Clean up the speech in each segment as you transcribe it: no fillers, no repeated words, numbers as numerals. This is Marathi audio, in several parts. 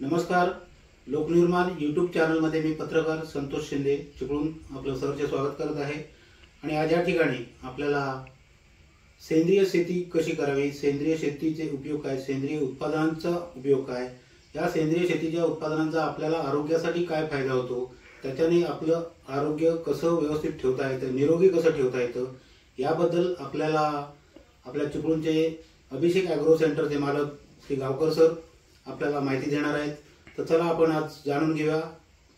नमस्कार. लोकनिर्माण यूट्यूब चॅनलमध्ये मी पत्रकार संतोष शिंदे चिपळूण आपलं सहर्ष स्वागत करत आहे. आणि आज या ठिकाणी आपल्याला सेंद्रिय शेती कशी करावी, सेंद्रिय शेतीचे उपयोग काय, सेंद्रिय उत्पादनांचा उपयोग काय, या सेंद्रिय शेतीच्या उत्पादनांचा आपल्याला आरोग्यासाठी काय फायदा होतो, त्याच्याने आपलं आरोग्य कसं व्यवस्थित ठेवता येतं, निरोगी कसं ठेवता येतं, याबद्दल आपल्याला आपल्या चिपळूणचे अभिषेक ॲग्रो सेंटरचे मालक श्री गावकर सर आपल्याला माहिती देणार आहेत. तर चला आपण आज जाणून घेऊया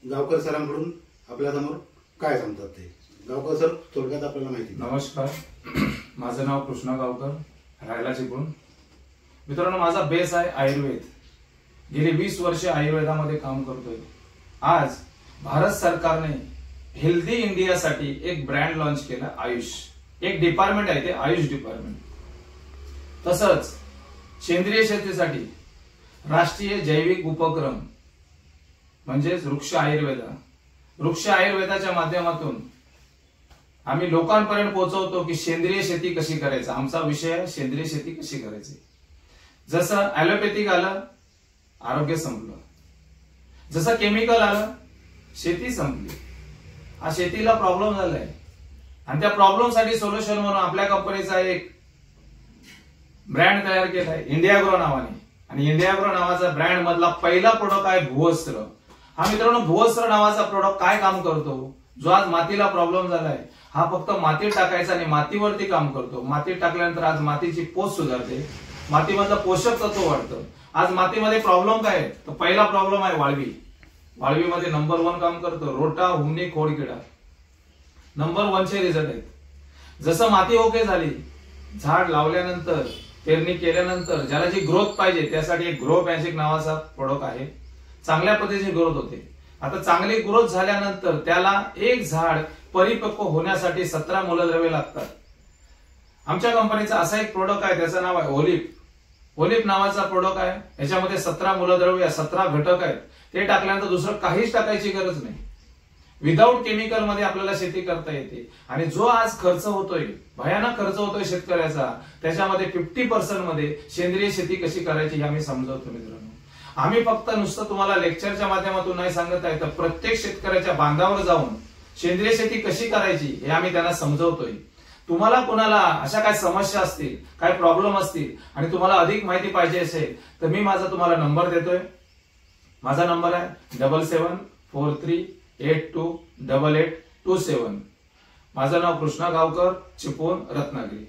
गावकर सरांकडून आपल्यासमोर काय सांगतात ते. गावकर सर, थोडक्यात आपल्याला माहिती. नमस्कार, माझं नाव कृष्णा गावकर, राहायला चिपळूण. मित्रांनो, माझा बेस आहे आयुर्वेद. गेली 20 वर्षे आयुर्वेदामध्ये काम करतोय. आज भारत सरकारने हेल्दी इंडियासाठी एक ब्रँड लॉन्च केला, आयुष. एक डिपार्टमेंट आहे ते आयुष डिपार्टमेंट. तसंच सेंद्रिय शेतीसाठी राष्ट्रीय जैविक उपक्रम म्हणजेच वृक्ष आयुर्वेदाच्या माध्यमातून आम्ही लोकांपर्यंत पोहोचवतो की सेंद्रिय शेती कशी करायची. आमचा विषय आहे सेंद्रिय शेती कशी करायची. जसं ॲलोपॅथिक आलं, आरोग्य संपलं. जसं केमिकल आलं, शेती संपली. हा शेतीला प्रॉब्लेम झालाय आणि त्या प्रॉब्लेमसाठी सोल्युशन म्हणून आपल्या कंपनीचा एक ब्रँड तयार केलाय इंडियाग्रो नावाने. आणि इंडियाग्रो नावाचा ब्रँड मधला पहिला प्रोडक्ट आहे भूवस्त्र. हा मित्रांनो, भूवस्त्र नावाचा प्रोडक्ट काय काम करतो, जो आज मातीला प्रॉब्लेम झालाय, हा फक्त मातीत टाकायचा आणि मातीवरती काम करतो. मातीत टाकल्यानंतर आज मातीची पोत सुधारते, मातीमधलं पोषक तत्व वाढतं. आज मातीमध्ये प्रॉब्लेम काय आहे, तर पहिला प्रॉब्लेम आहे वाळवी. वाळवीमध्ये नंबर 1 काम करतो रोटा, हुमणी, खोडकिडा. नंबर 1 रिझल्ट आहेत. जसं माती ओके झाली, झाड लावल्यानंतर, पेरणी केल्यानंतर ज्याला जी ग्रोथ पाहिजे त्यासाठी एक ग्रो मॅजिक नावाचा प्रोडक्ट आहे. चांगल्या पद्धतीने ग्रोथ होते. आता चांगली ग्रोथ झाल्यानंतर त्याला एक झाड परिपक्व होण्यासाठी 17 मूलद्रव्ये लागतात. आमच्या कंपनीचा असा एक प्रोडक्ट आहे, त्याचं नाव आहे ओलिप. ओलिप नावाचा प्रोडक्ट आहे. याच्यामध्ये 17 मूलद्रव्य, 17 घटक आहेत. ते टाकल्यानंतर दुसरं काहीच टाकायची गरज नाही. विदाऊट केमिकल मध्ये आपल्याला शेती करता येते. आणि जो आज खर्च होतोय, भयानक खर्च होतोय शेतकऱ्याचा, त्याच्यामध्ये 50% मध्ये सेंद्रिय शेती कशी करायची हे आम्ही समजवतो. मित्रांनो, आम्ही फक्त नुसतं तुम्हाला लेक्चरच्या माध्यमातून नाही सांगत आहे, तर प्रत्येक शेतकऱ्याच्या बांधावर जाऊन सेंद्रिय शेती कशी करायची हे आम्ही त्यांना समजवतोय. तुम्हाला कोणाला अशा काय समस्या असतील, काय प्रॉब्लेम असतील आणि तुम्हाला अधिक माहिती पाहिजे असेल तर मी माझा तुम्हाला नंबर देतोय. माझा नंबर आहे 7743828827. माझं नाव कृष्णा गावकर, चिपळूण, रत्नागिरी.